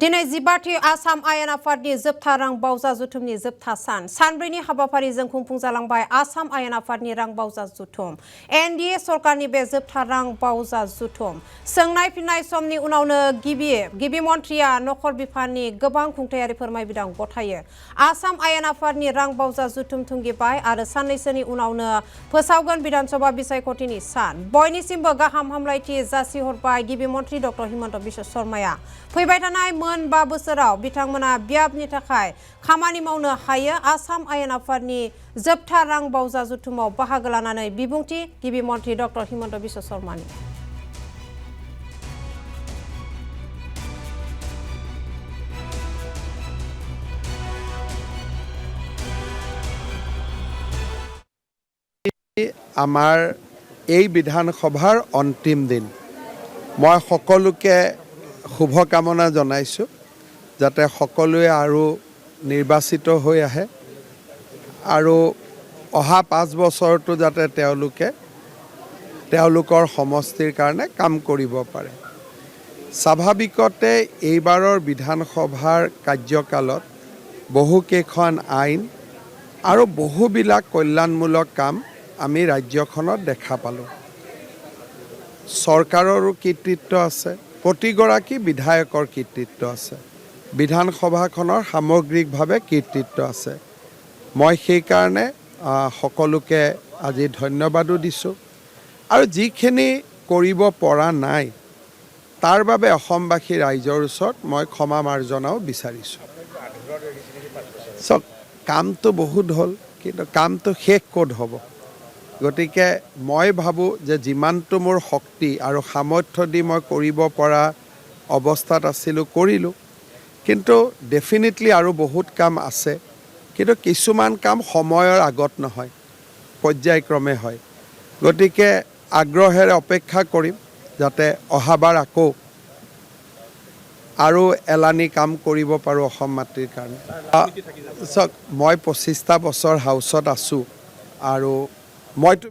दिनै 12थि आसाम आयेन आफादनि जोबथा रां बावजा जुथुमनि जोबथा सानब्रैनि हाबाफारिजों खुंफुंजालांबाय आसाम आयेन आफादनि रां बावजा जुथुम एनडिए सरकारनि बे जोबथा रां बावजा जुथुम सोंनाय फिननाय समनि उनावनो गिबि मन्थ्रिया नखर बिफाननि गोबां खुंथायारि फोरमायबिदां गथायो आसाम आयेन आफादनि रां बावजा जुथुम थुंगिबाय आरो साननैसोनि उनावनो फोसावगोन विधानसभा बिसायख'थिनि सान बयनिसिमबो गाहाम हामलायथि जासिहरबाय गिबि मन्थ्रि डक्टर हिमन्त बिश्व शर्माया फैबाय थानाय मोन 5 बोसोराव बिथांमोना बियाबनि थाखाय खामानि मावनो हायो आसाम आयेन आफादनि जोबथा रां बावजा जुथुमाव बाहागो लानानै बिबुंथि गिबि मन्थ्रि डक्टर हिमन्त बिश्व शर्मानि আমাৰ এই বিধানসভাৰ অন্তিম দিন মই সকলোকে শুভকামনা জনাইছোঁ যাতে সকলোৱে আৰু নিৰ্বাচিত হৈ আহে আৰু অহা 5 বছৰটো যাতে তেওঁলোকৰ সমষ্টিৰ কাৰণে কাম কৰিব পাৰে স্বাভাৱিকতে এইবাৰৰ বিধানসভাৰ কাৰ্যকালত বহুকেইখন আইন আৰু বহুবিলাক কল্যাণমূলক কাম আমি ৰাজ্যখনত দেখা পালোঁ চৰকাৰৰো কৃতিত্ব আছে প্ৰতিগৰাকী বিধায়কৰ কৃতিত্ব আছে বিধানসভাখনৰ সামগ্ৰিকভাৱে কৃতিত্ব আছে মই সেই কাৰণে সকলোকে আজি ধন্যবাদো দিছোঁ আৰু যিখিনি কৰিব পৰা নাই তাৰ বাবে অসমবাসী ৰাইজৰ ওচৰত মই ক্ষমা মাৰ্জনাও বিচাৰিছোঁ কামটো বহুত হ'ল কিন্তু কামটো শেষ ক'ত হ'ব গতিকে মই ভাবোঁ যে যিমানটো মোৰ শক্তি আৰু সামৰ্থ্য দি মই কৰিব পৰা অৱস্থাত আছিলোঁ কৰিলোঁ কিন্তু ডেফিনেটলি আৰু বহুত কাম আছে কিন্তু কিছুমান কাম সময়ৰ আগত নহয় পৰ্যায়ক্ৰমে হয় গতিকে আগ্ৰহেৰে অপেক্ষা কৰিম যাতে অহাবাৰ আকৌ আৰু এলানি কাম কৰিব পাৰোঁ অসম মাটিৰ কাৰণে মই 25টা বছৰ হাউচত আছোঁ আৰু মইতো